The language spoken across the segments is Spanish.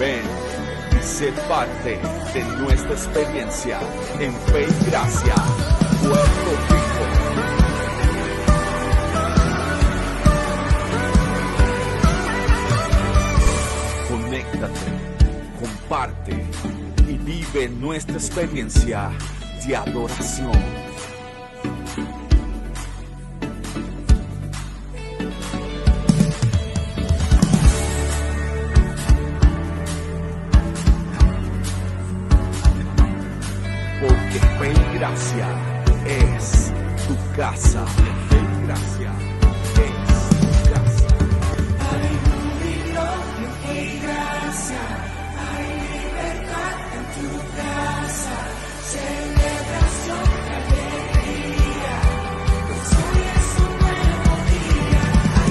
Ven y sé parte de nuestra experiencia en Fe y Gracia, Puerto Rico. Conéctate, comparte y vive nuestra experiencia de adoración. Porque Fe y Gracia es tu casa. Fe y Gracia es tu casa. Hay un privilegio, Fe y Gracia. Hay libertad en tu casa. Celebración, alegría. Pues hoy es un nuevo día. Hay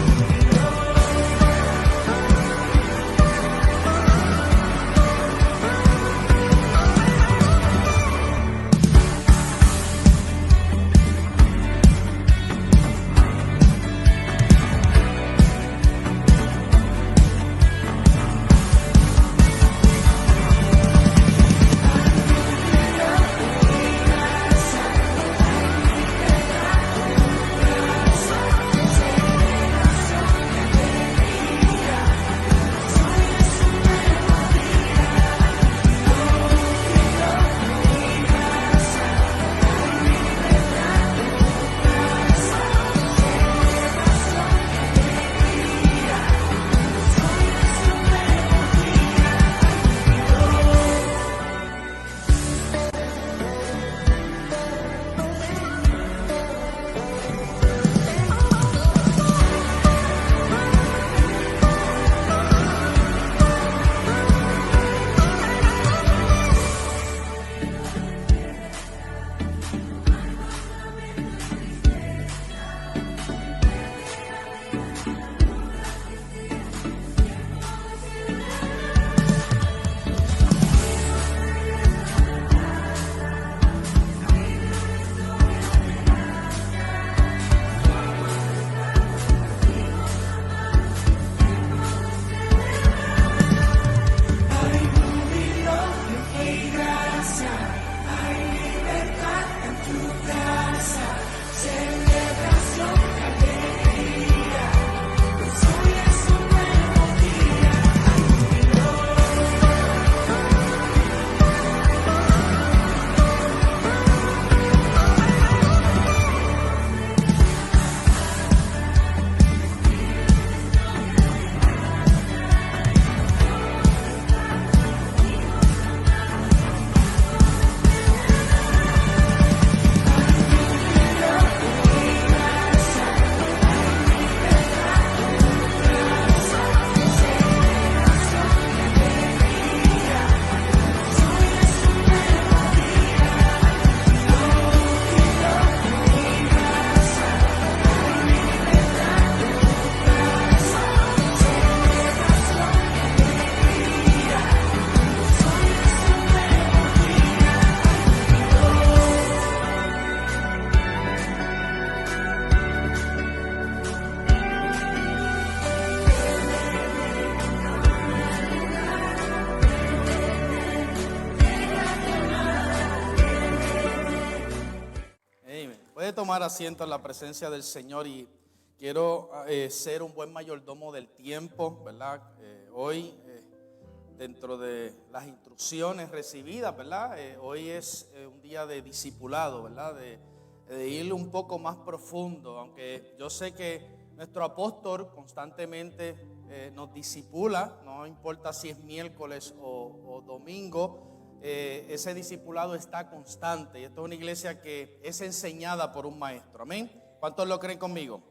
Puede tomar asiento en la presencia del Señor y quiero ser un buen mayordomo del tiempo, ¿verdad? Hoy, dentro de las instrucciones recibidas, ¿verdad? Hoy es un día de discipulado, ¿verdad? De ir un poco más profundo, aunque yo sé que nuestro apóstol constantemente nos discipula, no importa si es miércoles o domingo. Ese discipulado está constante y esta es una iglesia que es enseñada por un maestro, amén. ¿Cuántos lo creen conmigo?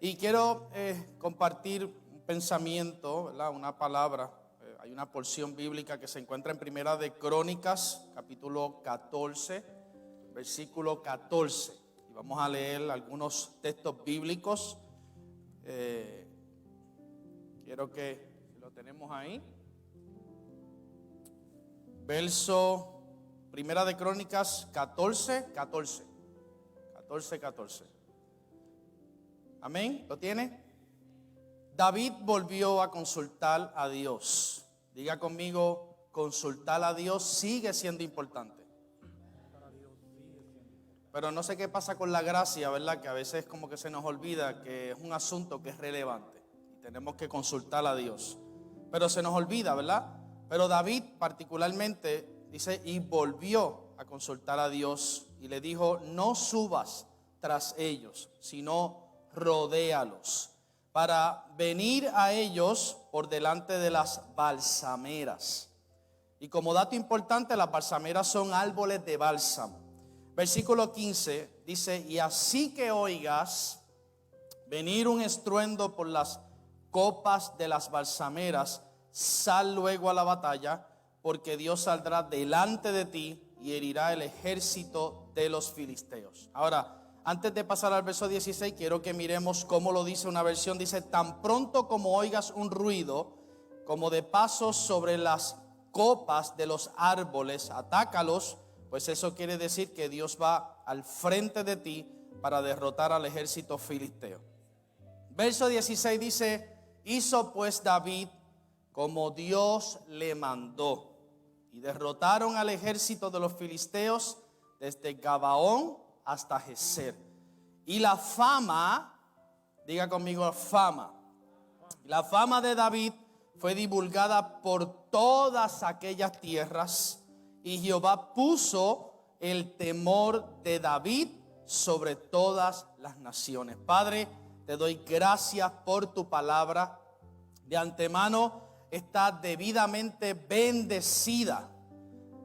Y quiero compartir un pensamiento, ¿verdad? Una palabra. Hay una porción bíblica que se encuentra en Primera de Crónicas, capítulo 14, versículo 14. Y vamos a leer algunos textos bíblicos. Quiero que lo tenemos ahí. Verso, Primera de Crónicas 14. Amén, ¿lo tiene? David volvió a consultar a Dios Diga conmigo, consultar a Dios sigue siendo importante. Pero no sé qué pasa con la gracia, ¿verdad? Que a veces como que se nos olvida que es un asunto que es relevante y tenemos que consultar a Dios. Pero se nos olvida, ¿verdad? Pero David particularmente dice, y volvió a consultar a Dios y le dijo, no subas tras ellos, sino rodéalos, para venir a ellos por delante de las balsameras. Y como dato importante, las balsameras son árboles de bálsamo. Versículo 15 dice, y así que oigas venir un estruendo por las copas de las balsameras, sal luego a la batalla, porque Dios saldrá delante de ti y herirá el ejército de los filisteos. Ahora, antes de pasar al verso 16, quiero que miremos cómo lo dice una versión. Dice, tan pronto como oigas un ruido, como de pasos sobre las copas de los árboles, atácalos, pues eso quiere decir que Dios va al frente de ti para derrotar al ejército filisteo. Verso 16 dice, hizo pues David como Dios le mandó, y derrotaron al ejército de los filisteos desde Gabaón hasta Geser. Y la fama, diga conmigo fama, la fama de David fue divulgada por todas aquellas tierras, y Jehová puso el temor de David sobre todas las naciones. Padre, te doy gracias por tu palabra. De antemano está debidamente bendecida.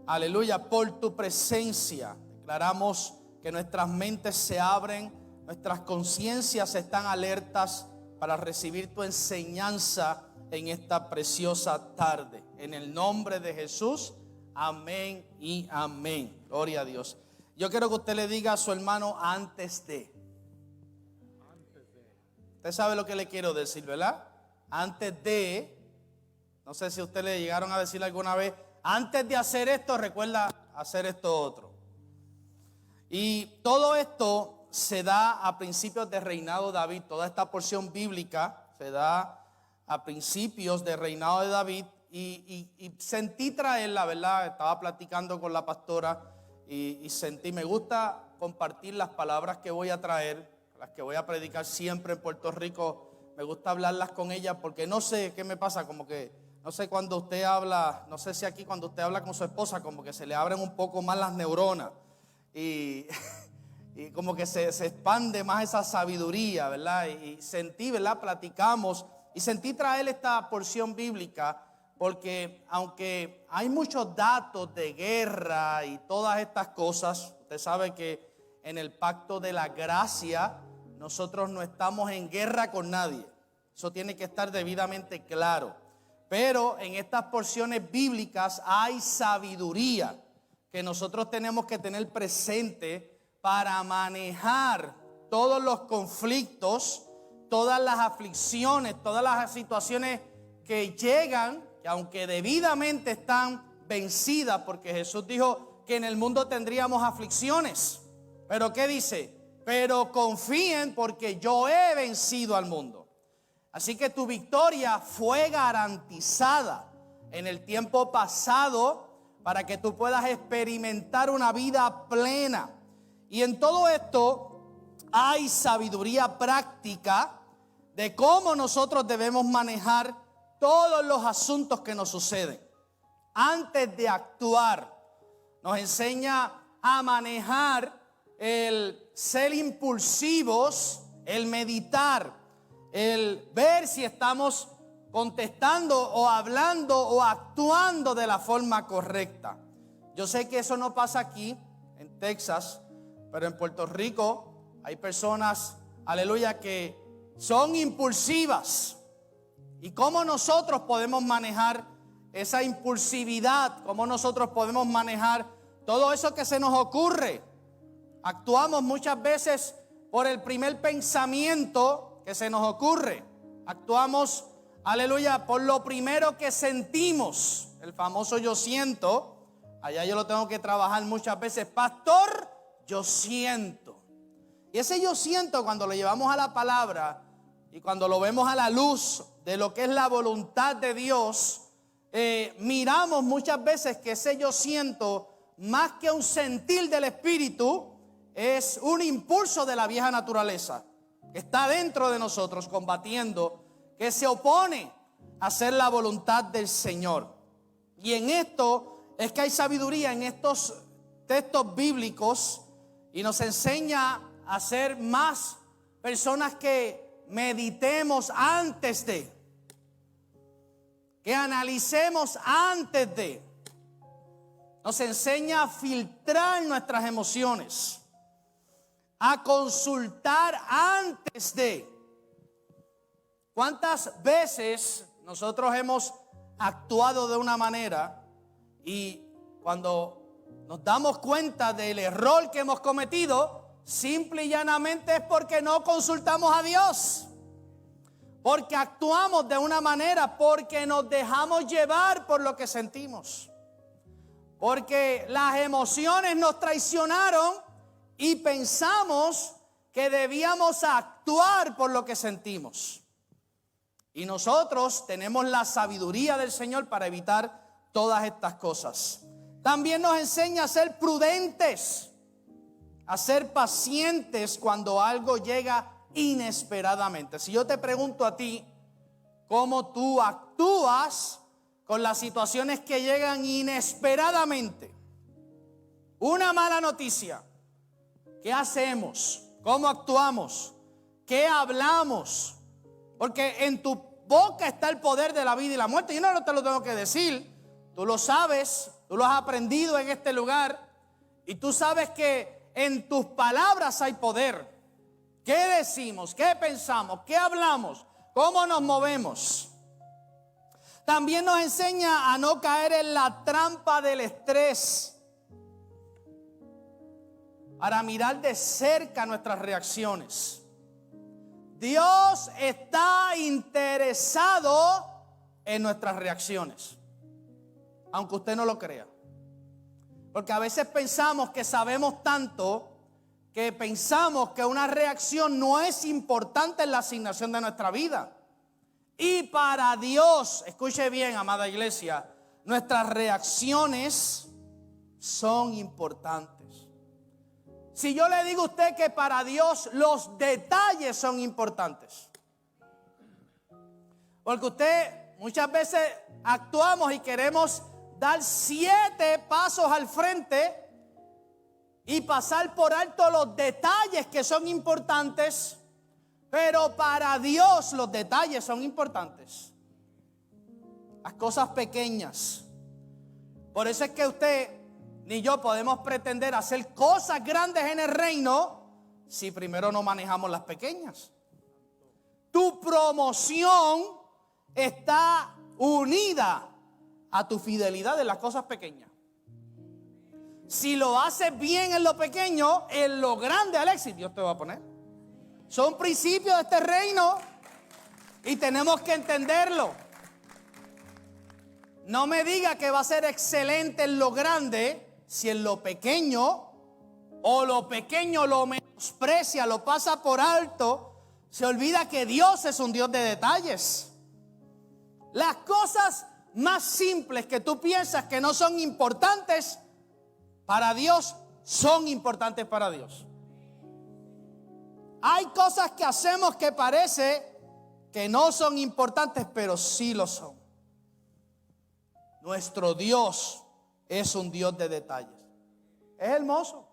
Aleluya, por tu presencia. Declaramos que nuestras mentes se abren, nuestras conciencias están alertas para recibir tu enseñanza en esta preciosa tarde. En el nombre de Jesús, amén y amén. Gloria a Dios. Yo quiero que usted le diga a su hermano antes de. Usted sabe lo que le quiero decir, ¿verdad? Antes de, no sé si usted le llegaron a decir alguna vez, antes de hacer esto, recuerda hacer esto otro. Y todo esto se da a principios del reinado de David. Toda esta porción bíblica se da a principios del reinado de David. Y sentí traerla, ¿verdad? Estaba platicando con la pastora y sentí, me gusta compartir las palabras que voy a traer, las que voy a predicar siempre en Puerto Rico. Me gusta hablarlas con ella porque no sé qué me pasa, como que, no sé cuando usted habla, no sé si aquí cuando usted habla con su esposa, como que se le abren un poco más las neuronas y como que se expande más esa sabiduría, ¿verdad? Y sentí, ¿verdad? Platicamos y sentí traer esta porción bíblica porque aunque hay muchos datos de guerra y todas estas cosas, usted sabe que en el pacto de la gracia nosotros no estamos en guerra con nadie. Eso tiene que estar debidamente claro. Pero en estas porciones bíblicas hay sabiduría que nosotros tenemos que tener presente para manejar todos los conflictos, todas las aflicciones, todas las situaciones que llegan, que aunque debidamente están vencidas, porque Jesús dijo que en el mundo tendríamos aflicciones. Pero ¿qué dice? Pero confíen porque yo he vencido al mundo. Así que tu victoria fue garantizada en el tiempo pasado para que tú puedas experimentar una vida plena. Y en todo esto hay sabiduría práctica de cómo nosotros debemos manejar todos los asuntos que nos suceden. Antes de actuar, nos enseña a manejar el ser impulsivos, el meditar, el ver si estamos contestando o hablando o actuando de la forma correcta. Yo sé que eso no pasa aquí en Texas, pero en Puerto Rico hay personas, aleluya, que son impulsivas. ¿Y cómo nosotros podemos manejar esa impulsividad? ¿Cómo nosotros podemos manejar todo eso que se nos ocurre? Actuamos muchas veces por el primer pensamiento que se nos ocurre. Actuamos, aleluya, por lo primero que sentimos. El famoso yo siento. Allá yo lo tengo que trabajar muchas veces. Pastor, yo siento. Y ese yo siento, cuando lo llevamos a la palabra y cuando lo vemos a la luz de lo que es la voluntad de Dios, miramos muchas veces que ese yo siento, más que un sentir del Espíritu, es un impulso de la vieja naturaleza que está dentro de nosotros combatiendo, que se opone a hacer la voluntad del Señor. Y en esto es que hay sabiduría en estos textos bíblicos, y nos enseña a ser más personas que meditemos antes de, que analicemos antes de. Nos enseña a filtrar nuestras emociones, a consultar antes de. ¿Cuántas veces nosotros hemos actuado de una manera y cuando nos damos cuenta del error que hemos cometido, simple y llanamente es porque no consultamos a Dios? Porque actuamos de una manera, porque nos dejamos llevar por lo que sentimos, porque las emociones nos traicionaron y pensamos que debíamos actuar por lo que sentimos. Y nosotros tenemos la sabiduría del Señor para evitar todas estas cosas. También nos enseña a ser prudentes, a ser pacientes cuando algo llega inesperadamente. Si yo te pregunto a ti cómo tú actúas con las situaciones que llegan inesperadamente, una mala noticia, ¿qué hacemos? ¿Cómo actuamos? ¿Qué hablamos? Porque en tu boca está el poder de la vida y la muerte. Yo no te lo tengo que decir, tú lo sabes, tú lo has aprendido en este lugar, y tú sabes que en tus palabras hay poder. ¿Qué decimos? ¿Qué pensamos? ¿Qué hablamos? ¿Cómo nos movemos? También nos enseña a no caer en la trampa del estrés, para mirar de cerca nuestras reacciones. Dios está interesado en nuestras reacciones, aunque usted no lo crea. Porque a veces pensamos que sabemos tanto, que pensamos que una reacción no es importante en la asignación de nuestra vida. Y para Dios, escuche bien, amada iglesia, nuestras reacciones son importantes. Si yo le digo a usted que para Dios los detalles son importantes, porque usted muchas veces actuamos y queremos dar 7 pasos al frente y pasar por alto los detalles que son importantes, pero para Dios los detalles son importantes. Las cosas pequeñas. Por eso es que usted ni yo podemos pretender hacer cosas grandes en el reino si primero no manejamos las pequeñas. Tu promoción está unida a tu fidelidad en las cosas pequeñas. Si lo haces bien en lo pequeño, en lo grande, Alexis, Dios te va a poner. Son principios de este reino y tenemos que entenderlo. No me diga que va a ser excelente en lo grande si en lo pequeño, o lo pequeño lo menosprecia, lo pasa por alto, se olvida que Dios es un Dios de detalles. Las cosas más simples que tú piensas que no son importantes, para Dios son importantes para Dios. Hay cosas que hacemos que parece que no son importantes, pero sí lo son. Nuestro Dios es un Dios de detalles. Es hermoso.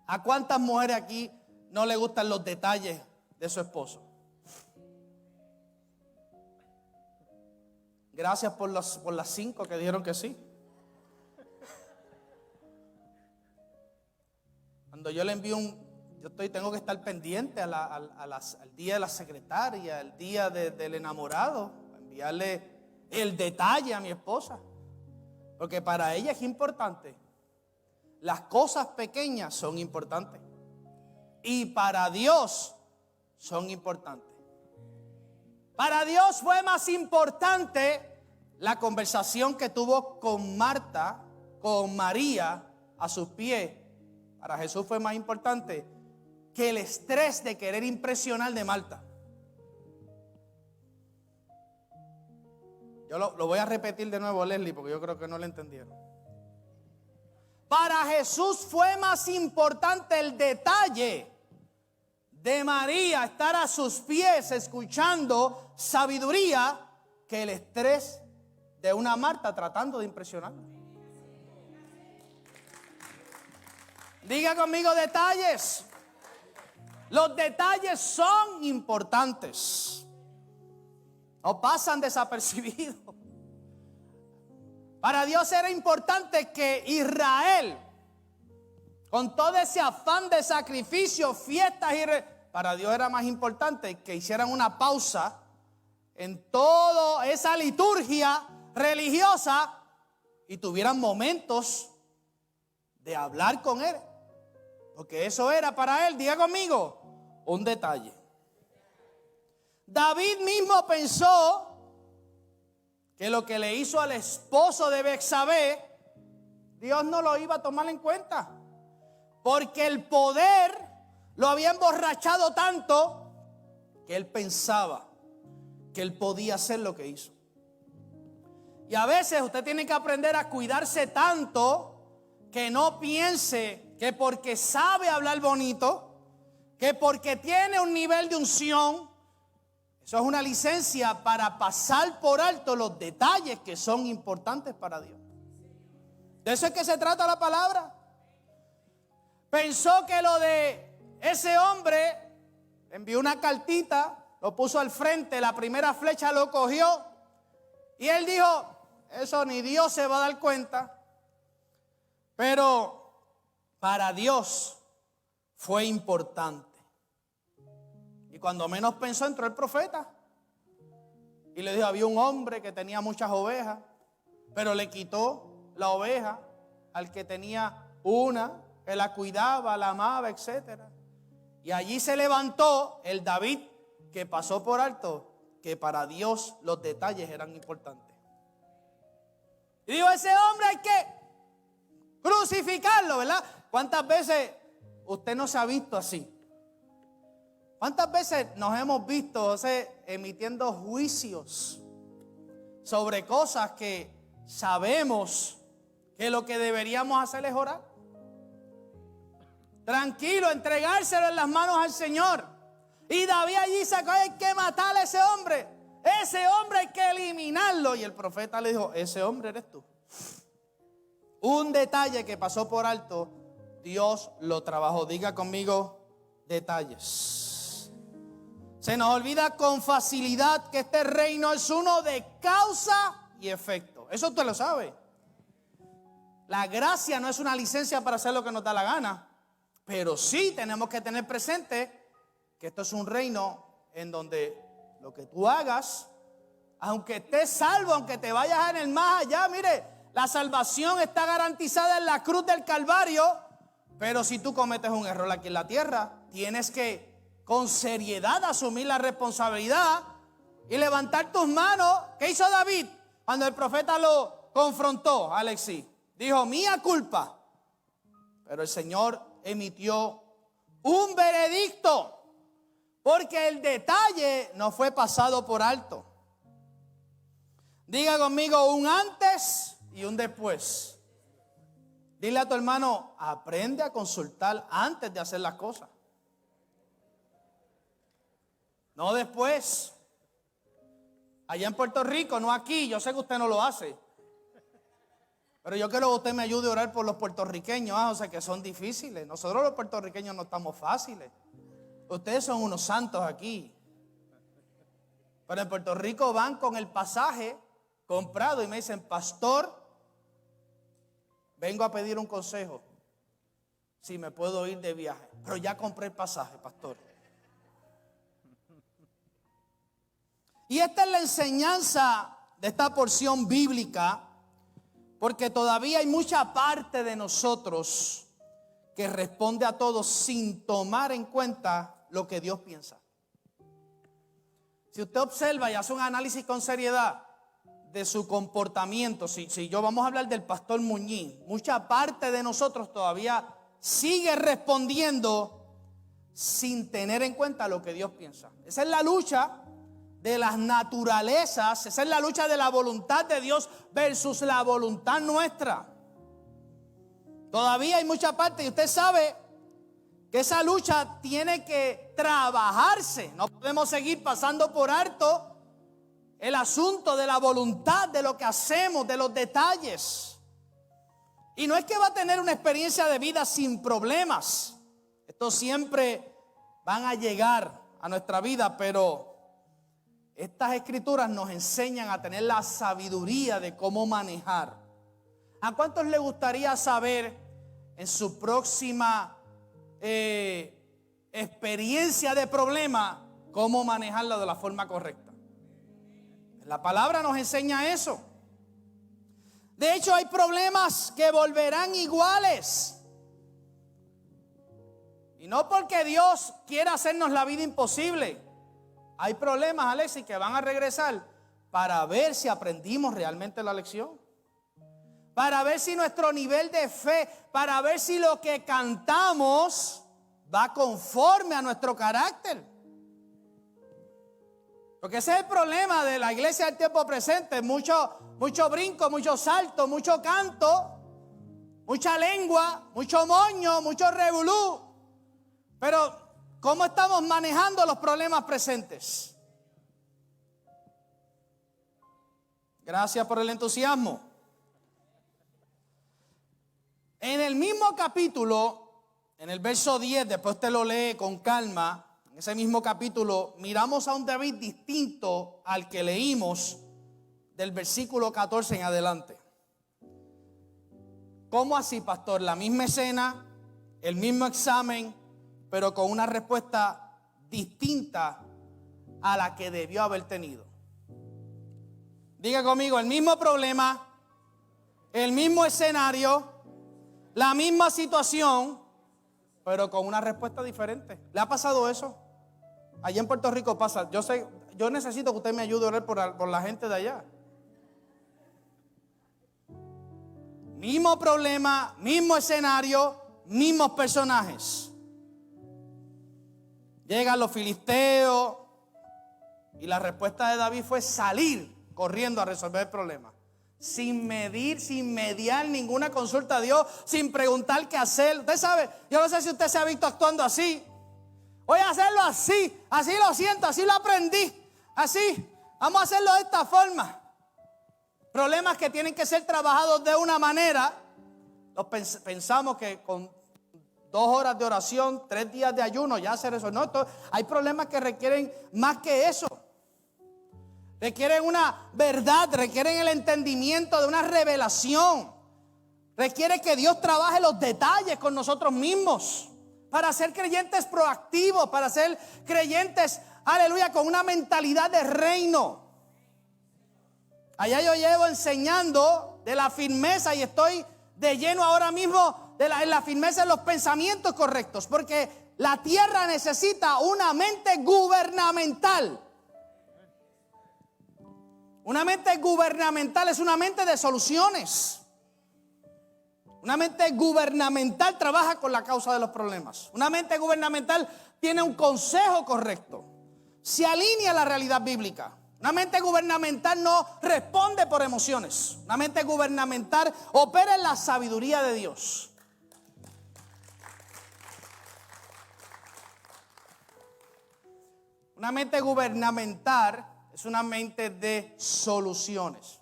¿A cuántas mujeres aquí no le gustan los detalles de su esposo? Gracias por las 5 que dijeron que sí. Cuando yo le envío tengo que estar pendiente al día de la secretaria, al día del enamorado, enviarle el detalle a mi esposa, porque para ella es importante. Las cosas pequeñas son importantes y para Dios son importantes. Para Dios fue más importante la conversación que tuvo con Marta, con María a sus pies. Para Jesús fue más importante que el estrés de querer impresionar de Marta. Yo lo voy a repetir de nuevo, Leslie, porque yo creo que no lo entendieron. Para Jesús fue más importante el detalle de María estar a sus pies escuchando sabiduría que el estrés de una Marta tratando de impresionarla. Diga conmigo detalles. Los detalles son importantes. No pasan desapercibidos. Para Dios era importante que Israel, con todo ese afán de sacrificio, fiestas para Dios era más importante que hicieran una pausa en toda esa liturgia religiosa y tuvieran momentos de hablar con Él. Porque eso era para Él, diga conmigo, un detalle. David mismo pensó que lo que le hizo al esposo de Betsabé, Dios no lo iba a tomar en cuenta. Porque el poder lo había emborrachado tanto que él pensaba que él podía hacer lo que hizo. Y a veces usted tiene que aprender a cuidarse tanto que no piense que porque sabe hablar bonito, que porque tiene un nivel de unción, eso es una licencia para pasar por alto los detalles que son importantes para Dios. De eso es que se trata la palabra. Pensó que lo de ese hombre, envió una cartita, lo puso al frente, la primera flecha lo cogió y él dijo, eso ni Dios se va a dar cuenta. Pero para Dios fue importante. Y cuando menos pensó, entró el profeta y le dijo, había un hombre que tenía muchas ovejas, pero le quitó la oveja al que tenía una, que la cuidaba, la amaba, etc. Y allí se levantó el David que pasó por alto que para Dios los detalles eran importantes. Y dijo, ese hombre hay que crucificarlo, ¿verdad? ¿Cuántas veces usted no se ha visto así? ¿Cuántas veces nos hemos visto emitiendo juicios sobre cosas que sabemos que lo que deberíamos hacer es orar? Tranquilo, entregárselo en las manos al Señor. Y David allí sacó, hay que matar a ese hombre. Ese hombre hay que eliminarlo. Y el profeta le dijo, ese hombre eres tú. Un detalle que pasó por alto, Dios lo trabajó. Diga conmigo, detalles. Se nos olvida con facilidad que este reino es uno de causa y efecto. Eso usted lo sabe. La gracia no es una licencia para hacer lo que nos da la gana. Pero sí tenemos que tener presente que esto es un reino en donde lo que tú hagas, aunque estés salvo, aunque te vayas en el más allá, mire, la salvación está garantizada en la cruz del Calvario. Pero si tú cometes un error aquí en la tierra, tienes que con seriedad asumir la responsabilidad y levantar tus manos. ¿Qué hizo David cuando el profeta lo confrontó, Alexis? Dijo, mía culpa. Pero el Señor emitió un veredicto, porque el detalle no fue pasado por alto. Diga conmigo, un antes y un después. Dile a tu hermano, aprende a consultar antes de hacer las cosas. No después. Allá en Puerto Rico, no aquí. Yo sé que usted no lo hace. Pero yo quiero que usted me ayude a orar por los puertorriqueños. O sea, que son difíciles. Nosotros los puertorriqueños no estamos fáciles. Ustedes son unos santos aquí. Pero en Puerto Rico van con el pasaje comprado y me dicen, pastor, vengo a pedir un consejo. Si me puedo ir de viaje. Pero ya compré el pasaje, pastor. Y esta es la enseñanza de esta porción bíblica, porque todavía hay mucha parte de nosotros que responde a todo sin tomar en cuenta lo que Dios piensa. Si usted observa y hace un análisis con seriedad de su comportamiento, si yo vamos a hablar del pastor Muñiz, mucha parte de nosotros todavía sigue respondiendo sin tener en cuenta lo que Dios piensa. Esa es la lucha de las naturalezas. Esa es la lucha de la voluntad de Dios versus la voluntad nuestra. Todavía hay mucha parte y usted sabe que esa lucha tiene que trabajarse. No podemos seguir pasando por alto el asunto de la voluntad, de lo que hacemos, de los detalles. Y no es que va a tener una experiencia de vida sin problemas. Estos siempre van a llegar a nuestra vida, pero estas escrituras nos enseñan a tener la sabiduría de cómo manejar. ¿A cuántos les gustaría saber en su próxima experiencia de problema cómo manejarlo de la forma correcta? La palabra nos enseña eso. De hecho, hay problemas que volverán iguales. Y no porque Dios quiera hacernos la vida imposible. Hay problemas, Alexis, que van a regresar para ver si aprendimos realmente la lección. Para ver si nuestro nivel de fe, para ver si lo que cantamos va conforme a nuestro carácter. Porque ese es el problema de la iglesia del tiempo presente. Mucho brinco, mucho salto, mucho canto, mucha lengua, mucho moño, mucho revolú. Pero ¿cómo estamos manejando los problemas presentes? Gracias por el entusiasmo. En el mismo capítulo, en el verso 10, después usted lo lee con calma. En ese mismo capítulo miramos a un David distinto al que leímos del versículo 14 en adelante. ¿Cómo así, pastor? La misma escena, el mismo examen, pero con una respuesta distinta a la que debió haber tenido. Diga conmigo, el mismo problema, el mismo escenario, la misma situación, pero con una respuesta diferente. ¿Le ha pasado eso? Allá en Puerto Rico pasa. Yo necesito que usted me ayude a orar por la gente de allá. Mismo problema, mismo escenario, mismos personajes. Llegan los filisteos y la respuesta de David fue salir corriendo a resolver el problema. Sin medir, sin mediar ninguna consulta a Dios, sin preguntar qué hacer. Usted sabe, yo no sé si usted se ha visto actuando así. Voy a hacerlo así lo siento, así lo aprendí, así, vamos a hacerlo de esta forma. Problemas que tienen que ser trabajados de una manera. Pensamos que con 2 horas de oración, 3 días de ayuno ya se resuelve. No, hay problemas que requieren más que eso. Requieren una verdad, requieren el entendimiento de una revelación. Requiere que Dios trabaje los detalles con nosotros mismos para ser creyentes proactivos, para ser creyentes, aleluya, con una mentalidad de reino. Allá yo llevo enseñando de la firmeza y estoy de lleno ahora mismo en la firmeza de los pensamientos correctos, porque la tierra necesita una mente gubernamental. Una mente gubernamental es una mente de soluciones. Una mente gubernamental trabaja con la causa de los problemas. Una mente gubernamental tiene un consejo correcto. Se alinea a la realidad bíblica. Una mente gubernamental no responde por emociones. Una mente gubernamental opera en la sabiduría de Dios. Una mente gubernamental es una mente de soluciones.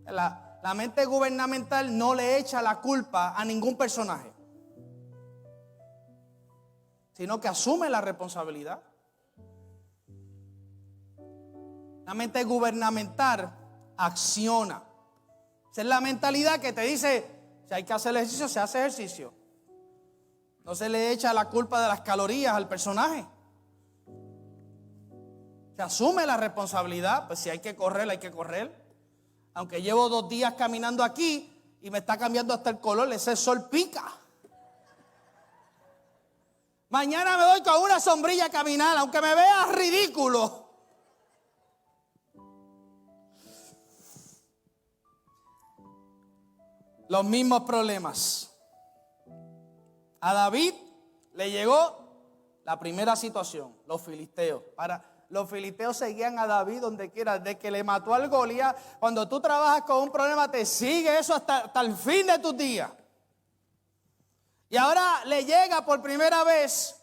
La mente gubernamental no le echa la culpa a ningún personaje, sino que asume la responsabilidad. La mente gubernamental acciona. Esa es la mentalidad que te dice, si hay que hacer ejercicio, se hace ejercicio. No se le echa la culpa de las calorías al personaje. Se asume la responsabilidad, pues si hay que correr, hay que correr. Aunque llevo 2 días caminando aquí y me está cambiando hasta el color, ese sol pica. Mañana me voy con una sombrilla a caminar, aunque me vea ridículo. Los mismos problemas. A David le llegó La primera situación, los filisteos. Los filisteos seguían a David donde quiera, desde que le mató al Goliat. Cuando tú trabajas con un problema, te sigue eso hasta el fin de tus días. Y ahora le llega por primera vez.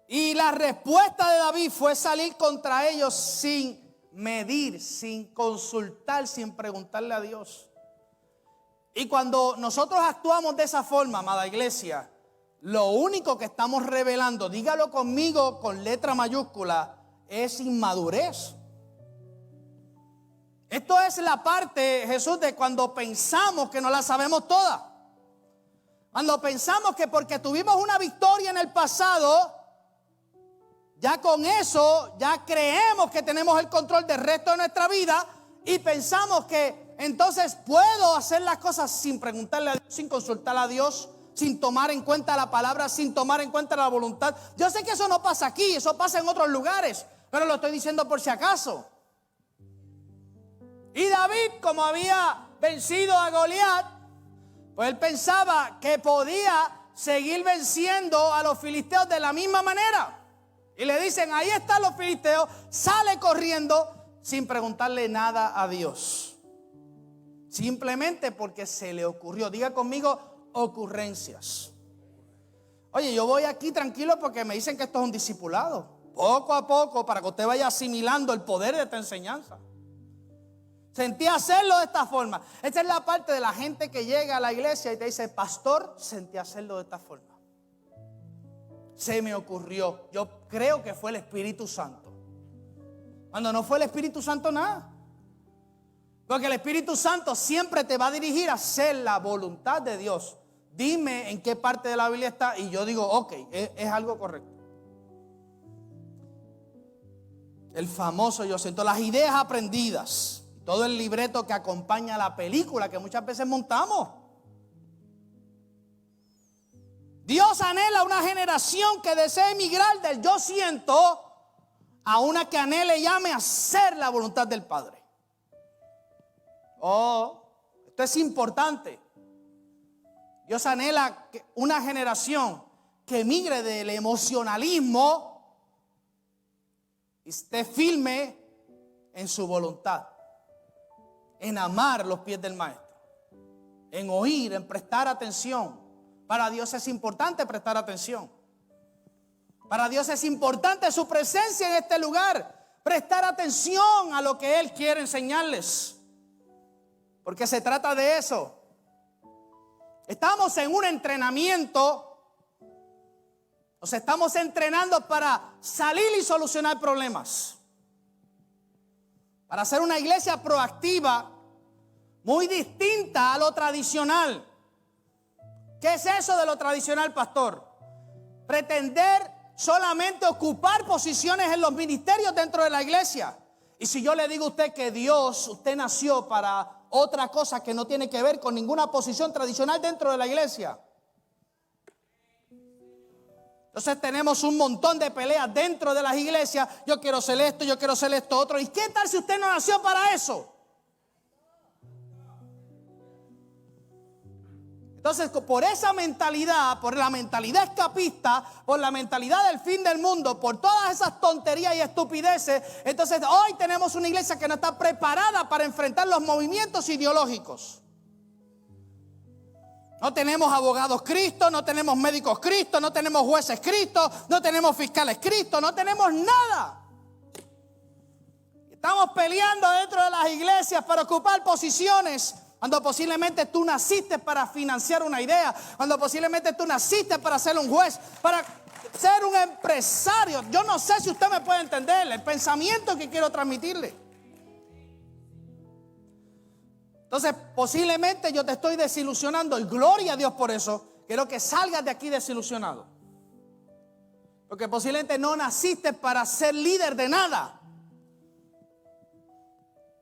Y la respuesta de David fue salir contra ellos sin medir, sin consultar, sin preguntarle a Dios. Y cuando nosotros actuamos de esa forma, amada iglesia, lo único que estamos revelando, dígalo conmigo con letra mayúscula, es inmadurez. Esto es la parte, Jesús, de cuando pensamos que no la sabemos toda. Cuando pensamos que porque tuvimos una victoria en el pasado, ya con eso, ya creemos que tenemos el control del resto de nuestra vida y pensamos que entonces puedo hacer las cosas sin preguntarle a Dios, sin consultar a Dios, sin tomar en cuenta la palabra, sin tomar en cuenta la voluntad. Yo sé que eso no pasa aquí, eso pasa en otros lugares, pero lo estoy diciendo por si acaso. Y David, como había vencido a Goliat, pues él pensaba que podía seguir venciendo a los filisteos de la misma manera. Y le dicen, ahí están los filisteos, sale corriendo sin preguntarle nada a Dios. Simplemente porque se le ocurrió. Diga conmigo, ocurrencias. Oye, yo voy aquí tranquilo porque me dicen que esto es un discipulado. Poco a poco, para que usted vaya asimilando el poder de esta enseñanza. Sentí hacerlo de esta forma. Esta es la parte de la gente que llega a la iglesia y te dice, pastor, sentí hacerlo de esta forma. Se me ocurrió. Yo creo que fue el Espíritu Santo. Cuando no fue el Espíritu Santo, nada. Porque el Espíritu Santo siempre te va a dirigir a hacer la voluntad de Dios. Dime en qué parte de la Biblia está y yo digo, ok, es algo correcto. El famoso yo siento, las ideas aprendidas. Todo el libreto que acompaña a la película que muchas veces montamos. Dios anhela una generación que desee emigrar del yo siento a una que anhele y ame hacer la voluntad del Padre. Esto es importante. Dios anhela una generación que emigre del emocionalismo y esté firme en su voluntad, en amar los pies del Maestro, en oír, en prestar atención. Para Dios es importante prestar atención. Para Dios es importante su presencia en este lugar. Prestar atención a lo que Él quiere enseñarles. Porque se trata de eso. Estamos en un entrenamiento. Nos estamos entrenando para salir y solucionar problemas. Para ser una iglesia proactiva, muy distinta a lo tradicional. ¿Qué es eso de lo tradicional, pastor? Pretender solamente ocupar posiciones en los ministerios dentro de la iglesia. Y si yo le digo a usted que usted nació para otra cosa que no tiene que ver con ninguna posición tradicional dentro de la iglesia. Entonces tenemos un montón de peleas dentro de las iglesias. Yo quiero ser esto, yo quiero ser esto otro. ¿Y qué tal si usted no nació para eso? Entonces, por esa mentalidad, por la mentalidad escapista, por la mentalidad del fin del mundo, por todas esas tonterías y estupideces, entonces hoy tenemos una iglesia que no está preparada para enfrentar los movimientos ideológicos. No tenemos abogados Cristo, no tenemos médicos Cristo, no tenemos jueces Cristo, no tenemos fiscales Cristo, no tenemos nada. Estamos peleando dentro de las iglesias para ocupar posiciones. Cuando posiblemente tú naciste para financiar una idea, cuando posiblemente tú naciste para ser un juez, para ser un empresario. Yo no sé si usted me puede entender el pensamiento que quiero transmitirle. Entonces posiblemente yo te estoy desilusionando y gloria a Dios por eso. Quiero que salgas de aquí desilusionado. Porque posiblemente no naciste para ser líder de nada.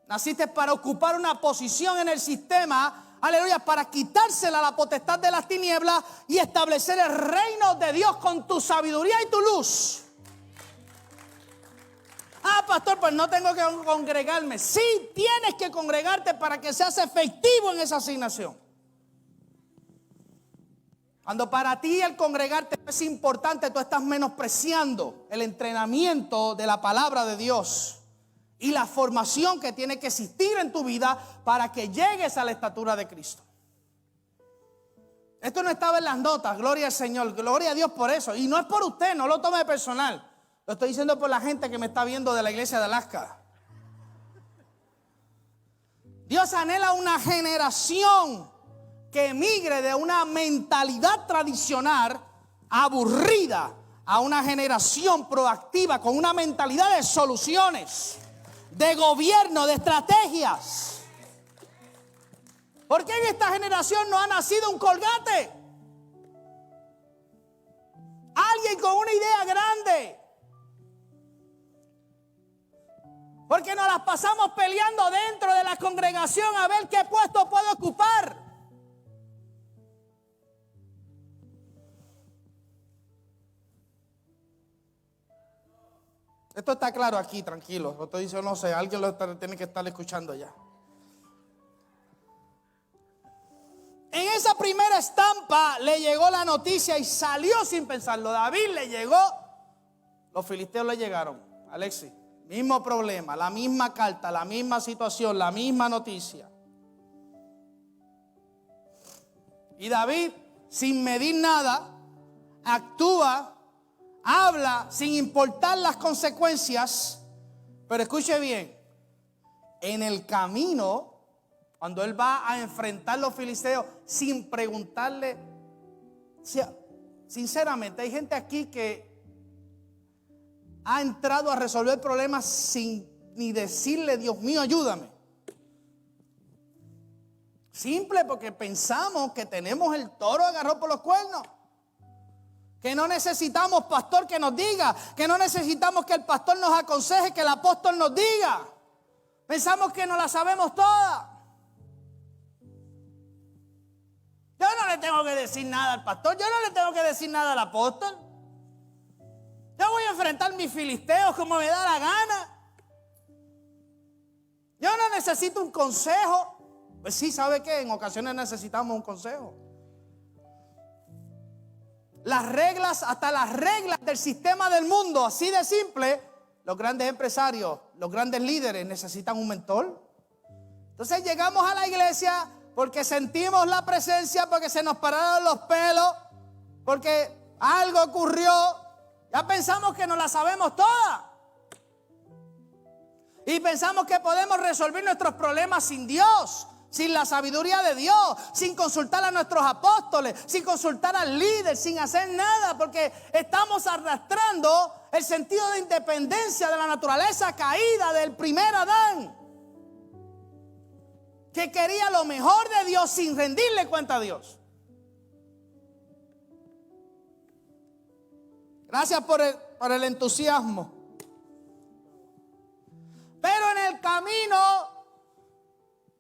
Naciste para ocupar una posición en el sistema, aleluya, para quitársela la potestad de las tinieblas y establecer el reino de Dios con tu sabiduría y tu luz. Pastor, pues no tengo que congregarme. Sí, tienes que congregarte para que seas efectivo en esa asignación. Cuando para ti el congregarte es importante, tú estás menospreciando el entrenamiento de la palabra de Dios y la formación que tiene que existir en tu vida para que llegues a la estatura de Cristo. Esto no estaba en las notas, gloria al Señor, gloria a Dios por eso. Y no es por usted, no lo tome personal. Lo estoy diciendo por la gente que me está viendo de la iglesia de Alaska. Dios anhela una generación que emigre de una mentalidad tradicional aburrida a una generación proactiva con una mentalidad de soluciones, de gobierno, de estrategias. ¿Por qué en esta generación no ha nacido un Colgate? Alguien con una idea grande. Porque nos las pasamos peleando dentro de la congregación a ver qué puesto puedo ocupar. Esto está claro aquí, tranquilo. Lo estoy diciendo, no sé, alguien lo tiene que estar escuchando ya. En esa primera estampa le llegó la noticia y salió sin pensarlo. David le llegó, los filisteos le llegaron. Alexis, mismo problema, la misma carta, la misma situación, la misma noticia. Y David, sin medir nada, actúa, habla sin importar las consecuencias. Pero escuche bien, en el camino, cuando él va a enfrentar a los filisteos, sin preguntarle, sinceramente, hay gente aquí que ha entrado a resolver problemas sin ni decirle, Dios mío, ayúdame. Simple porque pensamos que tenemos el toro agarrado por los cuernos. Que no necesitamos pastor que nos diga, que no necesitamos que el pastor nos aconseje, que el apóstol nos diga. Pensamos que no la sabemos toda. Yo no le tengo que decir nada al pastor, yo no le tengo que decir nada al apóstol. Yo voy a enfrentar mis filisteos como me da la gana. Yo no necesito un consejo. Pues sí, ¿sabe qué? En ocasiones necesitamos un consejo. Las reglas, hasta las reglas del sistema del mundo, así de simple, los grandes empresarios, los grandes líderes necesitan un mentor. Entonces llegamos a la iglesia porque sentimos la presencia, porque se nos pararon los pelos, porque algo ocurrió. Ya pensamos que nos la sabemos toda. Y pensamos que podemos resolver nuestros problemas sin Dios, sin la sabiduría de Dios, sin consultar a nuestros apóstoles, sin consultar al líder, sin hacer nada, porque estamos arrastrando el sentido de independencia de la naturaleza caída del primer Adán, que quería lo mejor de Dios sin rendirle cuenta a Dios. Gracias por el entusiasmo. Pero en el camino,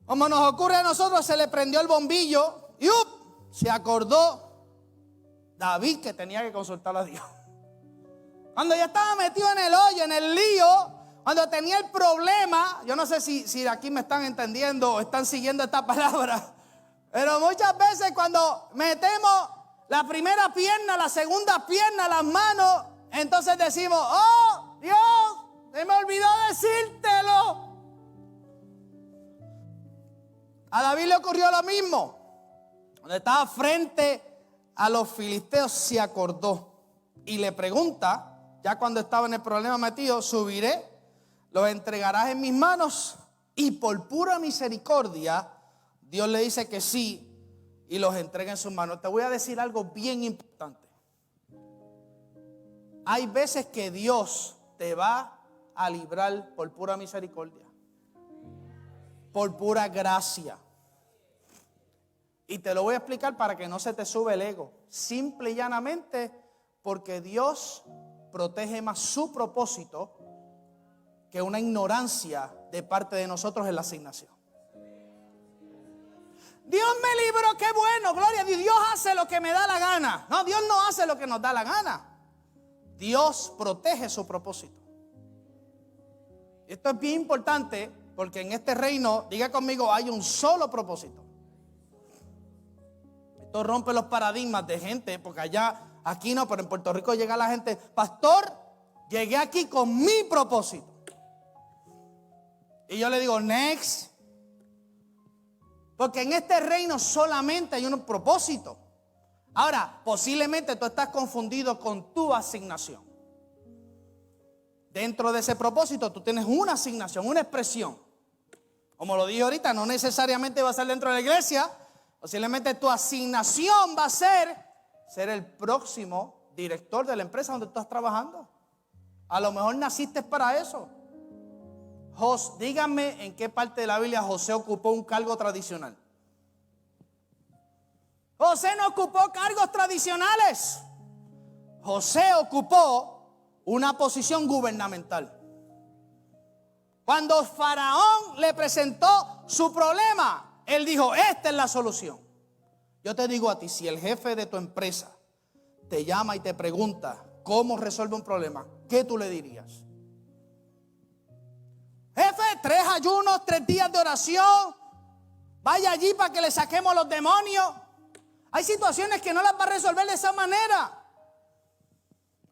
como nos ocurre a nosotros, se le prendió el bombillo y se acordó David que tenía que consultar a Dios. Cuando ya estaba metido en el hoyo, en el lío, cuando tenía el problema, yo no sé si aquí me están entendiendo o están siguiendo esta palabra, pero muchas veces cuando metemos la primera pierna, la segunda pierna, las manos, entonces decimos, oh Dios, se me olvidó decírtelo. A David le ocurrió lo mismo. Cuando estaba frente a los filisteos se acordó y le pregunta, ya cuando estaba en el problema metido, subiré, los entregarás en mis manos, y por pura misericordia Dios le dice que sí y los entrega en sus manos. Te voy a decir algo bien importante. Hay veces que Dios te va a librar por pura misericordia, por pura gracia. Y te lo voy a explicar para que no se te sube el ego. Simple y llanamente porque Dios protege más su propósito que una ignorancia de parte de nosotros en la asignación. Dios me libró, qué bueno, gloria a Dios. Dios hace lo que me da la gana. No, Dios no hace lo que nos da la gana. Dios protege su propósito. Esto es bien importante porque en este reino, diga conmigo, hay un solo propósito. Esto rompe los paradigmas de gente, porque aquí no, pero en Puerto Rico llega la gente, pastor, llegué aquí con mi propósito. Y yo le digo, next. Porque en este reino solamente hay un propósito. Ahora, posiblemente tú estás confundido con tu asignación. Dentro de ese propósito tú tienes una asignación, una expresión. Como lo dije ahorita, no necesariamente va a ser dentro de la iglesia. Posiblemente tu asignación va a ser el próximo director de la empresa donde tú estás trabajando. A lo mejor naciste para eso. Díganme en qué parte de la Biblia José ocupó un cargo tradicional. José no ocupó cargos tradicionales. José ocupó una posición gubernamental. Cuando Faraón le presentó su problema, él dijo, esta es la solución. Yo te digo a ti, si el jefe de tu empresa te llama y te pregunta cómo resuelve un problema, ¿qué tú le dirías? Jefe, 3 ayunos, 3 días de oración. Vaya allí para que le saquemos los demonios. Hay situaciones que no las va a resolver de esa manera.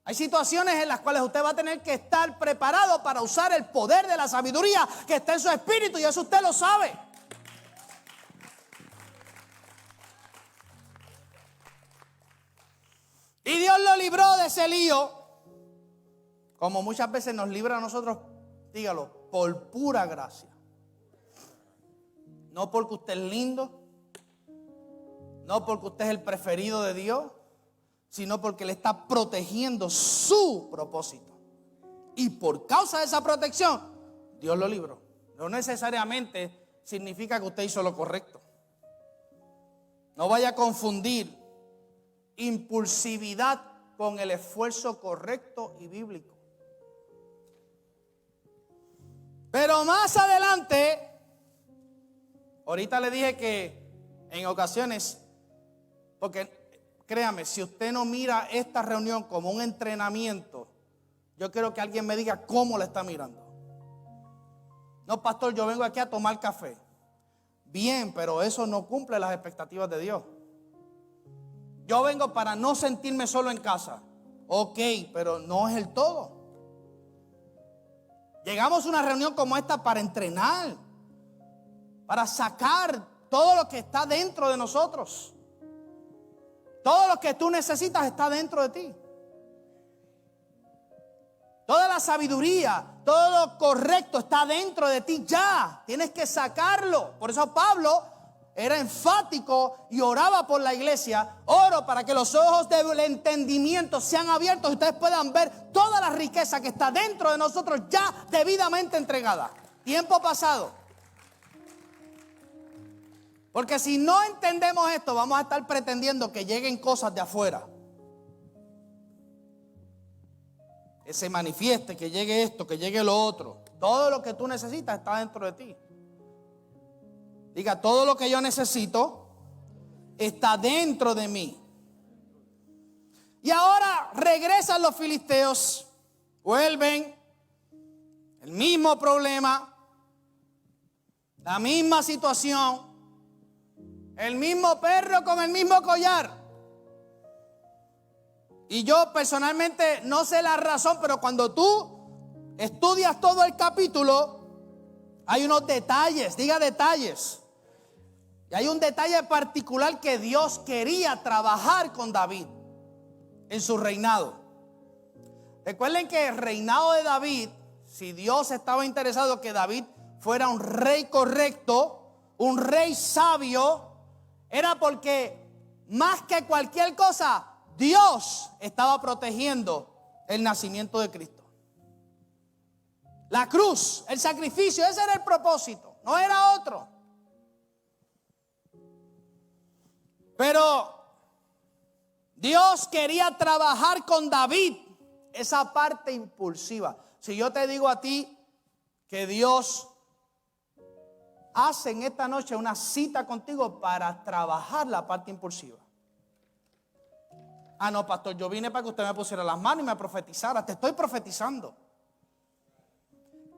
Hay situaciones en las cuales usted va a tener que estar preparado para usar el poder de la sabiduría que está en su espíritu, y eso usted lo sabe. Y Dios lo libró de ese lío, como muchas veces nos libra a nosotros, dígalo, por pura gracia. No porque usted es lindo, no porque usted es el preferido de Dios, sino porque le está protegiendo su propósito. Y por causa de esa protección, Dios lo libró. No necesariamente significa que usted hizo lo correcto. No vaya a confundir impulsividad con el esfuerzo correcto y bíblico. Pero más adelante, ahorita le dije que en ocasiones, porque créame, si usted no mira esta reunión como un entrenamiento, yo quiero que alguien me diga cómo la está mirando. No, pastor, yo vengo aquí a tomar café. Bien, pero eso no cumple las expectativas de Dios. Yo vengo para no sentirme solo en casa. Ok, pero no es el todo. Llegamos a una reunión como esta para entrenar, para sacar todo lo que está dentro de nosotros. Todo lo que tú necesitas está dentro de ti. Toda la sabiduría, todo lo correcto está dentro de ti ya. Tienes que sacarlo. Por eso Pablo era enfático y oraba por la iglesia. Oro para que los ojos del entendimiento sean abiertos y ustedes puedan ver toda la riqueza que está dentro de nosotros ya debidamente entregada. Tiempo pasado. Porque si no entendemos esto, vamos a estar pretendiendo que lleguen cosas de afuera. Que se manifieste, que llegue esto, que llegue lo otro. Todo lo que tú necesitas está dentro de ti. Diga, todo lo que yo necesito está dentro de mí. Y ahora regresan los filisteos, vuelven, el mismo problema, la misma situación. El mismo perro con el mismo collar. Y yo personalmente no sé la razón, pero cuando tú estudias todo el capítulo, hay unos detalles, diga detalles. Y hay un detalle particular que Dios quería trabajar con David en su reinado. Recuerden que el reinado de David, si Dios estaba interesado que David fuera un rey correcto, un rey sabio, era porque más que cualquier cosa, Dios estaba protegiendo el nacimiento de Cristo. La cruz, el sacrificio, ese era el propósito, no era otro. Pero Dios quería trabajar con David esa parte impulsiva. Si yo te digo a ti que Dios hace en esta noche una cita contigo para trabajar la parte impulsiva. Ah, no, pastor, yo vine para que usted me pusiera las manos y me profetizara. Te estoy profetizando.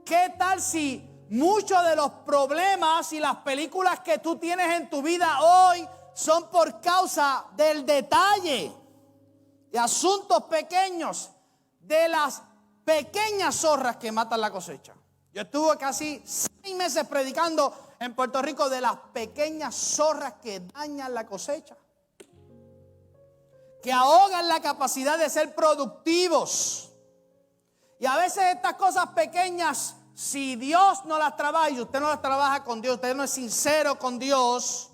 ¿Qué tal si muchos de los problemas y las películas que tú tienes en tu vida hoy son por causa del detalle, de asuntos pequeños, de las pequeñas zorras que matan la cosecha. Yo estuve casi 6 meses predicando en Puerto Rico de las pequeñas zorras que dañan la cosecha, que ahogan la capacidad de ser productivos. Y a veces estas cosas pequeñas, si Dios no las trabaja y usted no las trabaja con Dios, usted no es sincero con Dios,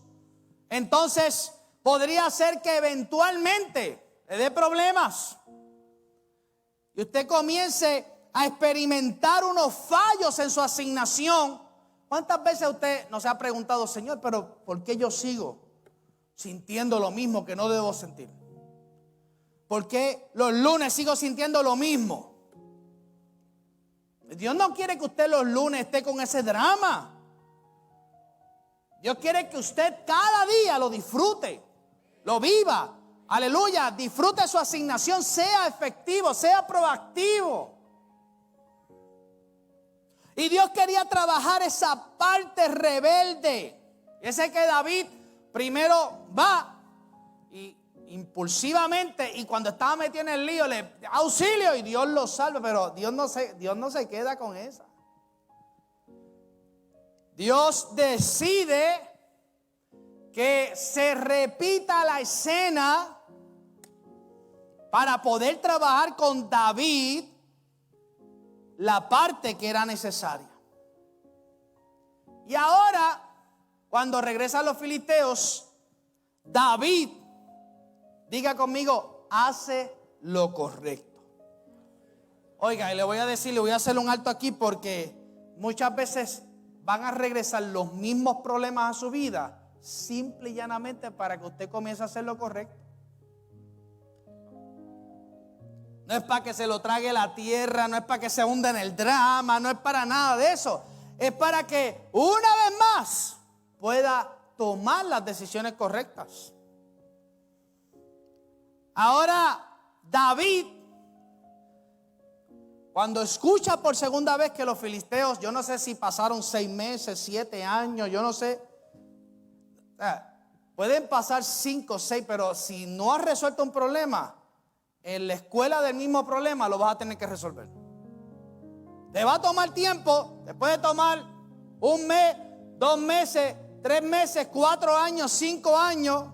entonces podría ser que eventualmente le dé problemas y usted comience a experimentar unos fallos en su asignación. ¿Cuántas veces usted no se ha preguntado, Señor, pero por qué yo sigo sintiendo lo mismo que no debo sentir? ¿Por qué los lunes sigo sintiendo lo mismo? Dios no quiere que usted los lunes esté con ese drama. Dios quiere que usted cada día lo disfrute, lo viva. Aleluya, disfrute su asignación, sea efectivo, sea proactivo. Y Dios quería trabajar esa parte rebelde. Ese que David primero va y impulsivamente, y cuando estaba metido en el lío, le auxilio y Dios lo salva, pero Dios no se queda con esa. Dios decide que se repita la escena para poder trabajar con David la parte que era necesaria. Y ahora, cuando regresan los filisteos, David, diga conmigo, hace lo correcto. Oiga, y le voy a hacer un alto aquí porque muchas veces van a regresar los mismos problemas a su vida, simple y llanamente para que usted comience a hacer lo correcto. No es para que se lo trague la tierra, no es para que se hunda en el drama, no es para nada de eso. Es para que una vez más pueda tomar las decisiones correctas. Ahora, David, cuando escucha por segunda vez que los filisteos, yo no sé si pasaron 6 meses, 7 años, yo no sé. Pueden pasar 5, 6, pero si no has resuelto un problema, en la escuela del mismo problema lo vas a tener que resolver. Te va a tomar tiempo, te puede tomar 1 mes, 2 meses, 3 meses, 4 años, 5 años.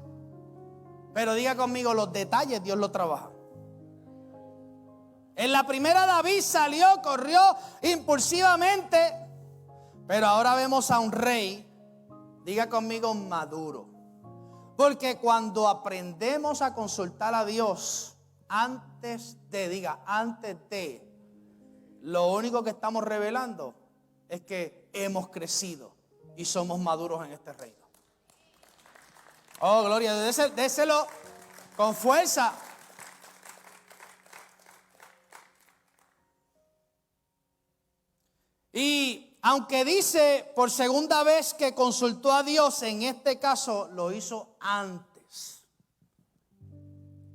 Pero diga conmigo, los detalles Dios los trabaja. En la primera David salió, corrió impulsivamente, pero ahora vemos a un rey, diga conmigo, maduro. Porque cuando aprendemos a consultar a Dios, antes de, lo único que estamos revelando es que hemos crecido y somos maduros en este reino. Oh, gloria, déselo con fuerza. Y aunque dice por segunda vez que consultó a Dios, en este caso lo hizo antes.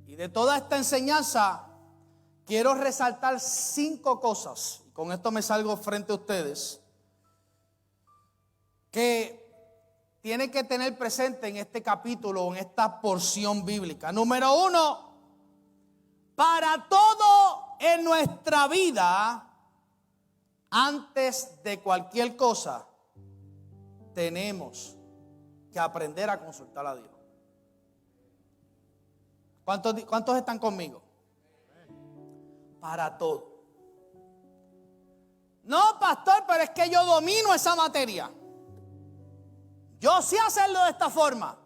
Y de toda esta enseñanza quiero resaltar 5 cosas. Con esto me salgo frente a ustedes, que tiene que tener presente en este capítulo, en esta porción bíblica. Número 1, para todo en nuestra vida, antes de cualquier cosa, tenemos que aprender a consultar a Dios. ¿Cuántos están conmigo? Para todo. No, pastor, pero es que yo domino esa materia. Yo sé hacerlo de esta forma.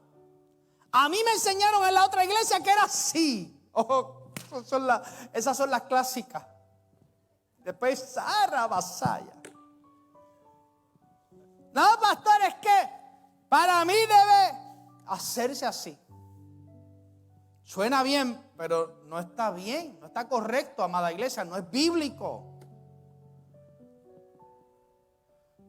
A mí me enseñaron en la otra iglesia que era así. Oh, esas son las clásicas. Después Sara Basaya. No, pastor, es que para mí debe hacerse así. Suena bien, pero no está bien, no está correcto, amada iglesia, no es bíblico.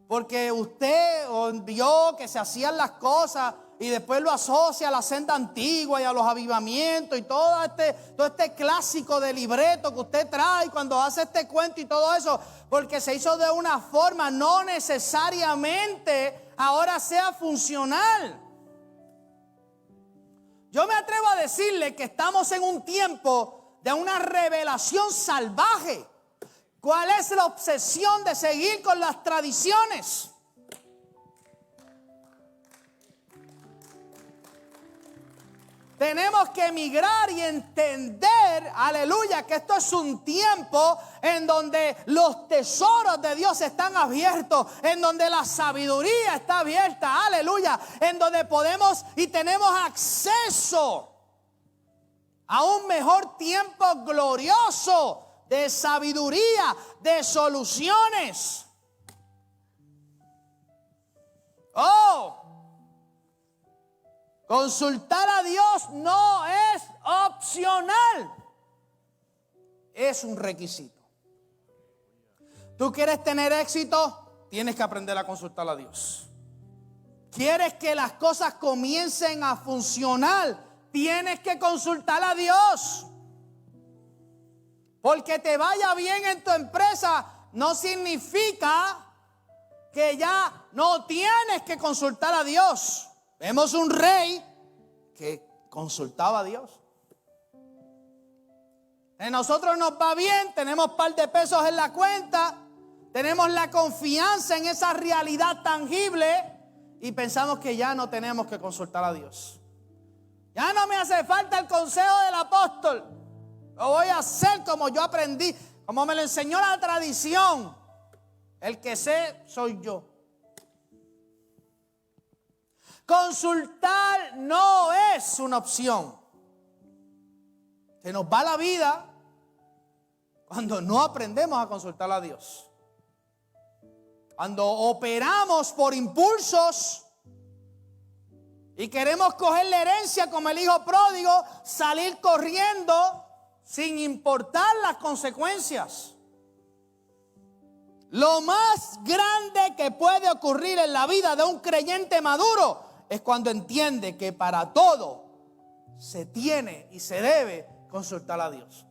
Porque usted vio que se hacían las cosas y después lo asocia a la senda antigua y a los avivamientos y todo este clásico de libreto que usted trae cuando hace este cuento y todo eso, porque se hizo de una forma, no necesariamente ahora sea funcional. Yo me atrevo a decirle que estamos en un tiempo de una revelación salvaje. ¿Cuál es la obsesión de seguir con las tradiciones? Tenemos que emigrar y entender, aleluya, que esto es un tiempo en donde los tesoros de Dios están abiertos, en donde la sabiduría está abierta, aleluya, en donde podemos y tenemos acceso a un mejor tiempo glorioso de sabiduría, de soluciones. Oh, consultar a Dios no es opcional, es un requisito. ¿Tú quieres tener éxito? Tienes que aprender a consultar a Dios. ¿Quieres que las cosas comiencen a funcionar? Tienes que consultar a Dios. Porque te vaya bien en tu empresa no significa que ya no tienes que consultar a Dios. Vemos un rey que consultaba a Dios. En nosotros nos va bien, tenemos un par de pesos en la cuenta, tenemos la confianza en esa realidad tangible y pensamos que ya no tenemos que consultar a Dios. Ya no me hace falta el consejo del apóstol. Lo voy a hacer como yo aprendí, como me lo enseñó la tradición. El que sé soy yo. Consultar no es una opción. Se nos va la vida cuando no aprendemos a consultar a Dios. Cuando operamos por impulsos y queremos coger la herencia como el hijo pródigo, salir corriendo sin importar las consecuencias. Lo más grande que puede ocurrir en la vida de un creyente maduro es cuando entiende que para todo se tiene y se debe consultar a Dios.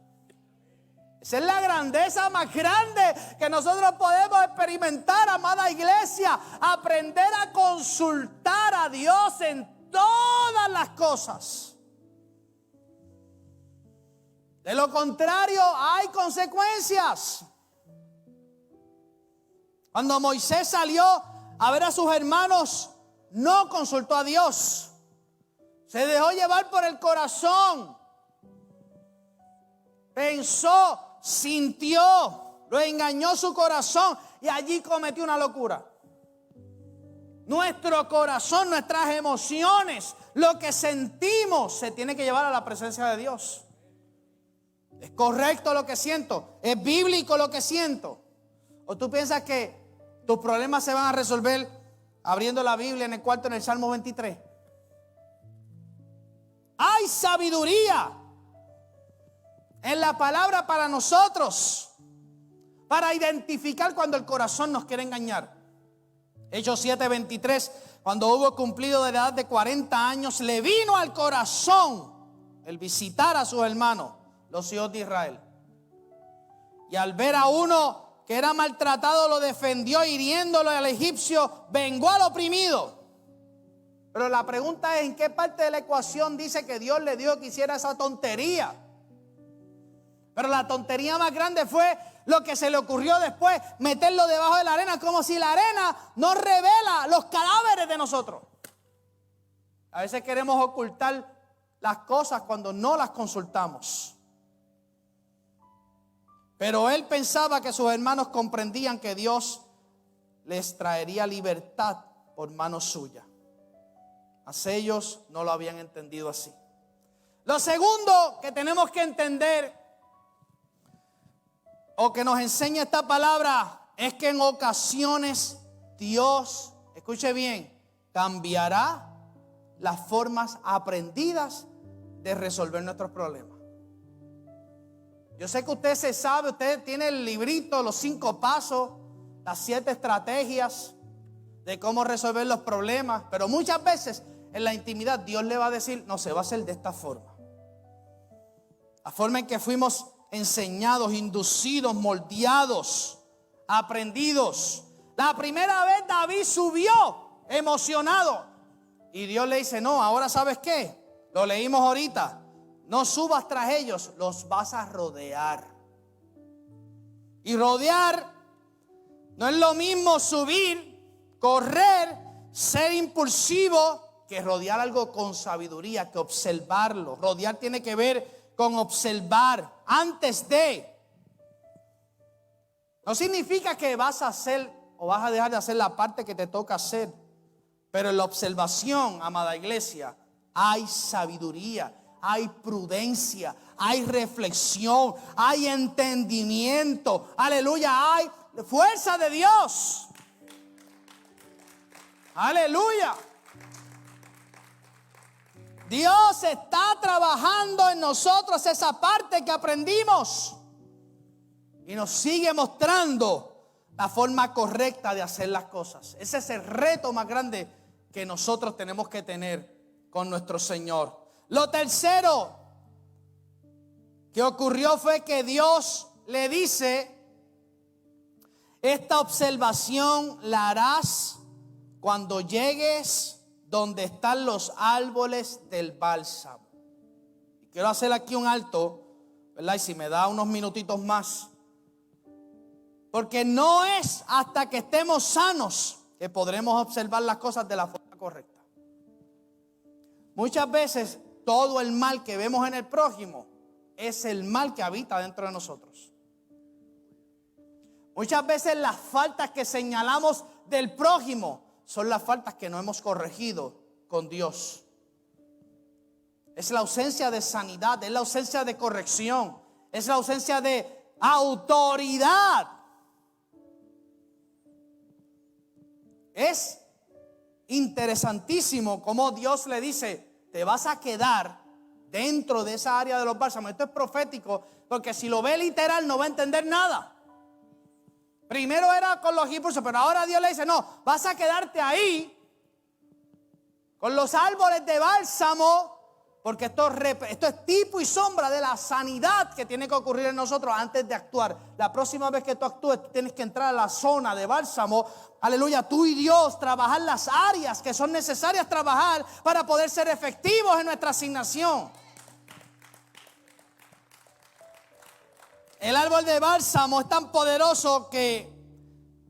Esa es la grandeza más grande que nosotros podemos experimentar, amada iglesia. Aprender a consultar a Dios en todas las cosas. De lo contrario, hay consecuencias. Cuando Moisés salió a ver a sus hermanos, no consultó a Dios. Se dejó llevar por el corazón. Pensó, sintió, lo engañó su corazón y allí cometió una locura. Nuestro corazón, nuestras emociones, lo que sentimos se tiene que llevar a la presencia de Dios. ¿Es correcto lo que siento? ¿Es bíblico lo que siento? ¿O tú piensas que tus problemas se van a resolver abriendo la Biblia en el cuarto, en el Salmo 23? Hay sabiduría en la palabra para nosotros, para identificar cuando el corazón nos quiere engañar. Hechos 7:23, cuando hubo cumplido de la edad de 40 años, le vino al corazón el visitar a sus hermanos, los hijos de Israel. Y al ver a uno que era maltratado, lo defendió, hiriéndolo al egipcio, vengó al oprimido. Pero la pregunta es, ¿en qué parte de la ecuación dice que Dios le dijo que hiciera esa tontería? Pero la tontería más grande fue lo que se le ocurrió después, meterlo debajo de la arena, como si la arena no revela los cadáveres de nosotros. A veces queremos ocultar las cosas cuando no las consultamos. Pero él pensaba que sus hermanos comprendían que Dios les traería libertad por mano suya. Mas ellos no lo habían entendido así. Lo segundo que tenemos que entender, o que nos enseña esta palabra, es que en ocasiones Dios, escuche bien, cambiará las formas aprendidas de resolver nuestros problemas. Yo sé que usted se sabe, usted tiene el librito, los 5 pasos, las 7 estrategias de cómo resolver los problemas, pero muchas veces en la intimidad Dios le va a decir, no, se va a hacer de esta forma. La forma en que fuimos enseñados, inducidos, moldeados, aprendidos. La primera vez David subió emocionado y Dios le dice, no, ahora ¿sabes qué? Lo leímos ahorita. No subas tras ellos, los vas a rodear. Y rodear no es lo mismo subir, correr, ser impulsivo, que rodear algo con sabiduría, que observarlo. Rodear tiene que ver con observar antes de. No significa que vas a hacer o vas a dejar de hacer la parte que te toca hacer. Pero en la observación, amada iglesia, hay sabiduría, hay prudencia, hay reflexión, hay entendimiento. Aleluya, hay fuerza de Dios. Aleluya. Dios está trabajando en nosotros esa parte que aprendimos. Y nos sigue mostrando la forma correcta de hacer las cosas. Ese es el reto más grande que nosotros tenemos que tener con nuestro Señor. Lo tercero que ocurrió fue que Dios le dice: esta observación la harás cuando llegues donde están los árboles del bálsamo. Y quiero hacer aquí un alto, ¿verdad? Y si me da unos minutitos más. Porque no es hasta que estemos sanos que podremos observar las cosas de la forma correcta. Muchas veces todo el mal que vemos en el prójimo es el mal que habita dentro de nosotros. Muchas veces las faltas que señalamos del prójimo son las faltas que no hemos corregido con Dios. Es la ausencia de sanidad, es la ausencia de corrección, es la ausencia de autoridad. Es interesantísimo cómo Dios le dice: te vas a quedar dentro de esa área de los bálsamos. Esto es profético, porque si lo ve literal no va a entender nada. Primero era con los impulsos, pero ahora Dios le dice: no, vas a quedarte ahí con los árboles de bálsamo, porque esto es tipo y sombra de la sanidad que tiene que ocurrir en nosotros antes de actuar. La próxima vez que tú actúes, tú tienes que entrar a la zona de bálsamo. Aleluya, tú y Dios trabajar las áreas que son necesarias trabajar para poder ser efectivos en nuestra asignación. El árbol de bálsamo es tan poderoso que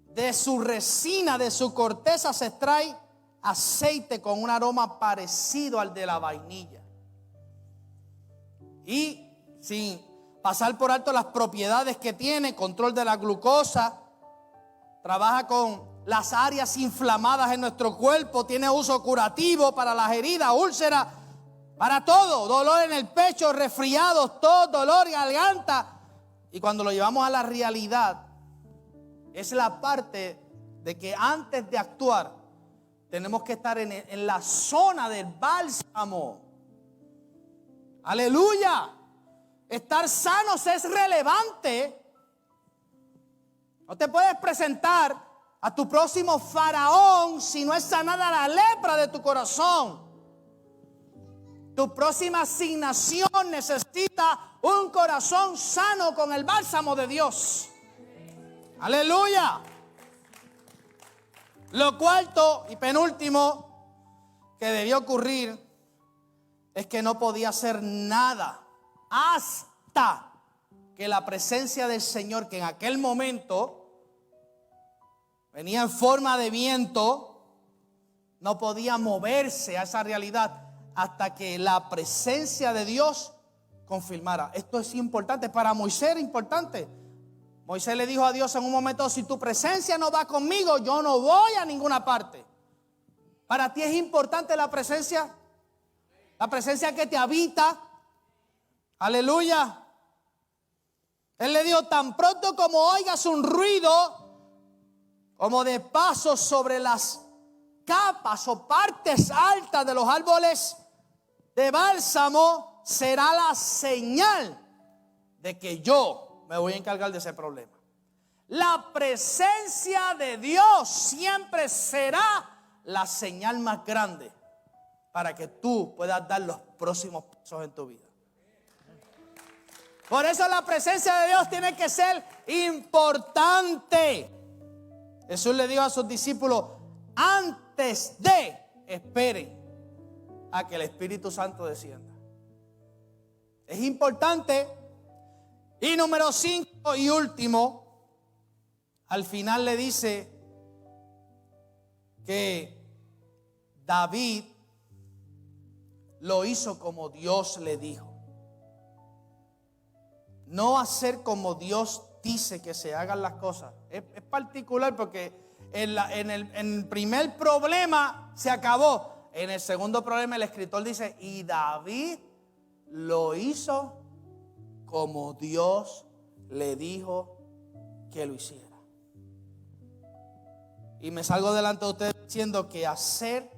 de su resina, de su corteza, se extrae aceite con un aroma parecido al de la vainilla. Y sin pasar por alto las propiedades que tiene: control de la glucosa, trabaja con las áreas inflamadas en nuestro cuerpo, tiene uso curativo para las heridas, úlceras, para todo, dolor en el pecho, resfriados, tos, dolor, garganta. Y cuando lo llevamos a la realidad, es la parte de que antes de actuar tenemos que estar en la zona del bálsamo. Aleluya. Estar sanos es relevante. No te puedes presentar a tu próximo faraón si no es sanada la lepra de tu corazón. Tu próxima asignación necesita un corazón sano con el bálsamo de Dios. Aleluya. Lo cuarto y penúltimo que debió ocurrir es que no podía hacer nada hasta que la presencia del Señor, que en aquel momento venía en forma de viento, no podía moverse a esa realidad hasta que la presencia de Dios confirmara. Esto es importante, para Moisés era importante. Moisés le dijo a Dios en un momento: si tu presencia no va conmigo, yo no voy a ninguna parte. Para ti es importante la presencia que te habita. Aleluya. Él le dijo: tan pronto como oigas un ruido como de pasos sobre las capas o partes altas de los árboles de bálsamo, será la señal de que yo me voy a encargar de ese problema. La presencia de Dios siempre será la señal más grande para que tú puedas dar los próximos pasos en tu vida. Por eso la presencia de Dios tiene que ser importante. Jesús le dijo a sus discípulos: antes de, esperen a que el Espíritu Santo descienda. Es importante. Y número 5 y último, al final le dice que David lo hizo como Dios le dijo. No hacer como Dios dice que se hagan las cosas. Es particular porque en el primer problema se acabó. En el segundo problema el escritor dice, y David lo hizo como Dios le dijo que lo hiciera. Y me salgo delante de ustedes diciendo que hacer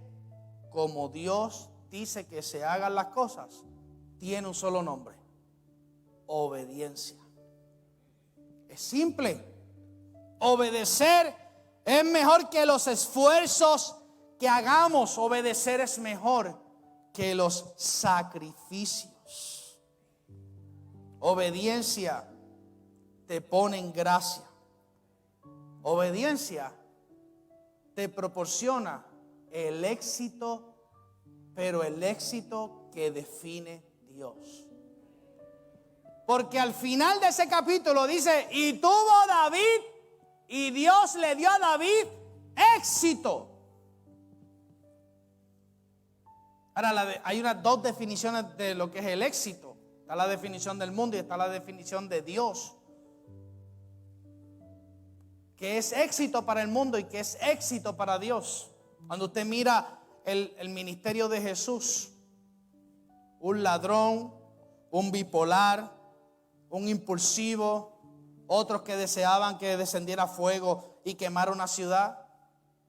como Dios dice que se hagan las cosas tiene un solo nombre: obediencia. Es simple. Obedecer es mejor que los esfuerzos que hagamos. Obedecer es mejor que los sacrificios. Obediencia te pone en gracia. Obediencia te proporciona el éxito, pero el éxito que define Dios. Porque al final de ese capítulo dice, y tuvo David, y Dios le dio a David éxito. Ahora, hay unas dos definiciones de lo que es el éxito. Está la definición del mundo y está la definición de Dios. ¿Qué es éxito para el mundo y qué es éxito para Dios? Cuando usted mira el ministerio de Jesús, un ladrón, un bipolar, un impulsivo, otros que deseaban que descendiera fuego y quemara una ciudad.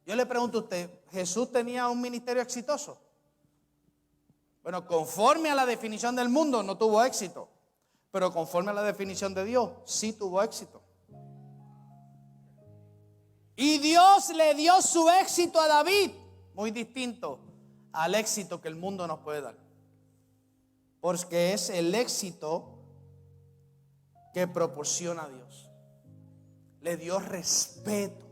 Yo le pregunto a usted, ¿Jesús tenía un ministerio exitoso? Bueno, conforme a la definición del mundo no tuvo éxito, pero conforme a la definición de Dios sí tuvo éxito. Y Dios le dio su éxito a David, muy distinto al éxito que el mundo nos puede dar, porque es el éxito que proporciona a Dios. Le dio respeto.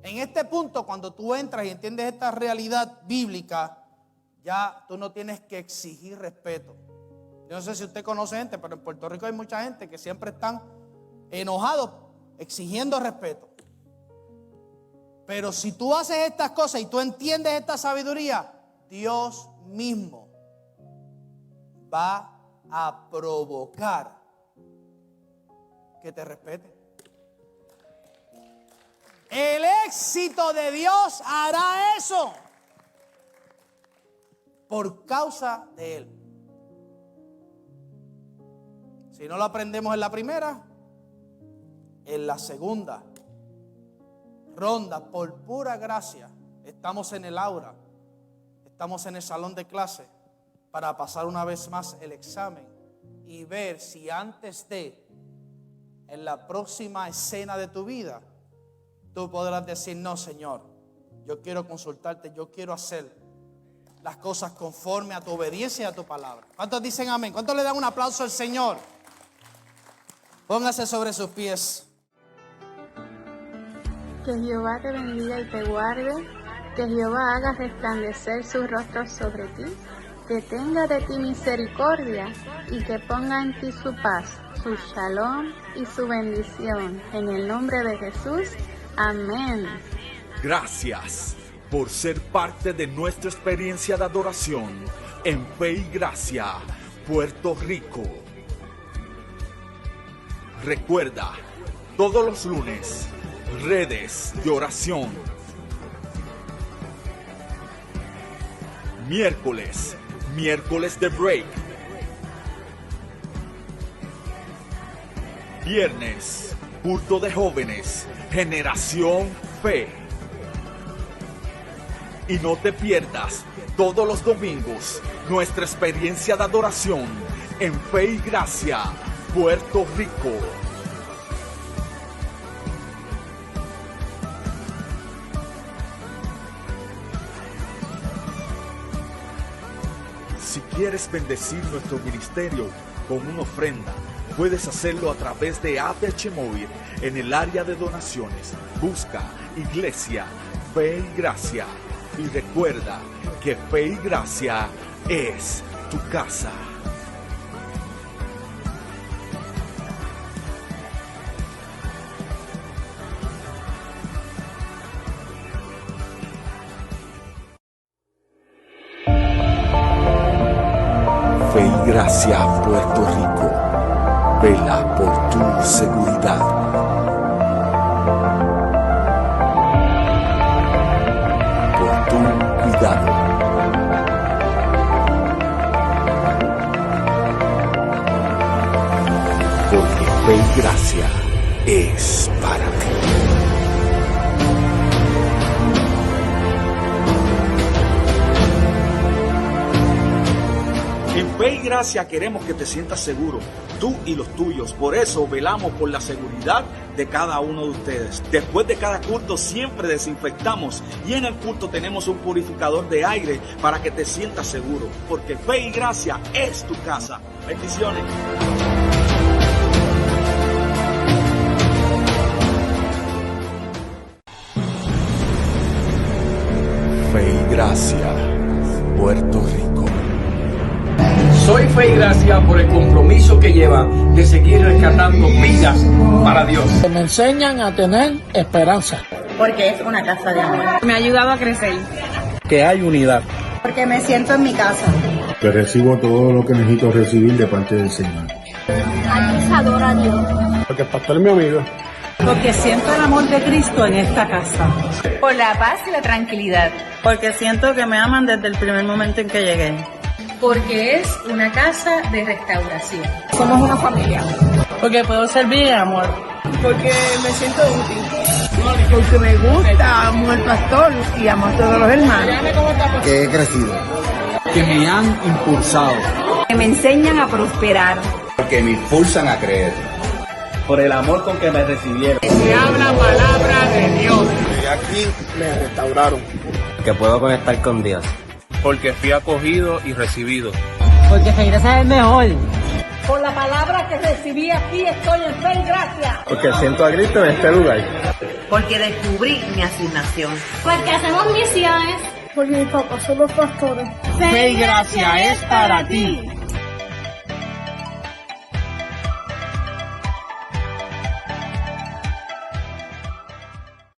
En este punto, cuando tú entras y entiendes esta realidad bíblica, ya tú no tienes que exigir respeto. Yo no sé si usted conoce gente, pero en Puerto Rico hay mucha gente que siempre están enojados exigiendo respeto. Pero si tú haces estas cosas y tú entiendes esta sabiduría, Dios mismo va a provocar que te respete. El éxito de Dios hará eso por causa de Él. Si no lo aprendemos en la primera, en la segunda ronda, por pura gracia, estamos en el aula, estamos en el salón de clase para pasar una vez más el examen y ver si antes de, en la próxima escena de tu vida, tú podrás decir, no, Señor, yo quiero consultarte, yo quiero hacer las cosas conforme a tu obediencia y a tu palabra. ¿Cuántos dicen amén? ¿Cuántos le dan un aplauso al Señor? Póngase sobre sus pies. Que Jehová te bendiga y te guarde, que Jehová haga resplandecer su rostro sobre ti, que tenga de ti misericordia y que ponga en ti su paz, su shalom y su bendición. En el nombre de Jesús, amén. Gracias por ser parte de nuestra experiencia de adoración en Fe y Gracia, Puerto Rico. Recuerda, todos los lunes, redes de oración. Miércoles de break. Viernes, culto de jóvenes, Generación Fe. Y no te pierdas todos los domingos nuestra experiencia de adoración en Fe y Gracia, Puerto Rico. Si quieres bendecir nuestro ministerio con una ofrenda, puedes hacerlo a través de ATH Móvil en el área de donaciones. Busca Iglesia Fe y Gracia. Y recuerda que Fe y Gracia es tu casa. Fe y Gracia Puerto Rico vela por tu seguridad. Por tu cuidado. Porque Fe y Gracia es para ti. En Fe y Gracia queremos que te sientas seguro, tú y los tuyos. Por eso velamos por la seguridad de cada uno de ustedes. Después de cada culto siempre desinfectamos y en el culto tenemos un purificador de aire para que te sientas seguro. Porque Fe y Gracia es tu casa. Bendiciones. Fe y Gracia Puerto Rico. Soy Fe y Gracia por el compromiso que lleva de seguir rescatando vidas para Dios. Me enseñan a tener esperanza. Porque es una casa de amor. Me ha ayudado a crecer. Que hay unidad. Porque me siento en mi casa. Que recibo todo lo que necesito recibir de parte del Señor. Aquí se adora a Dios. Porque el pastor es mi amigo. Porque siento el amor de Cristo en esta casa. Por la paz y la tranquilidad. Porque siento que me aman desde el primer momento en que llegué. Porque es una casa de restauración. Somos una familia. Porque puedo servir en amor. Porque me siento útil. Porque me gusta, amo al pastor y amo a todos los hermanos. Que he crecido. Que me han impulsado. Que me enseñan a prosperar. Que me impulsan a creer. Por el amor con que me recibieron. Se habla palabra de Dios. Y aquí me restauraron. Que puedo conectar con Dios. Porque fui acogido y recibido. Porque Fe y Gracia es mejor. Por la palabra que recibí aquí estoy en Fe y Gracia. Porque siento a Cristo en este lugar. Porque descubrí mi asignación. Porque hacemos misiones. Porque mis papás son los pastores. Fe y Gracia es para ti.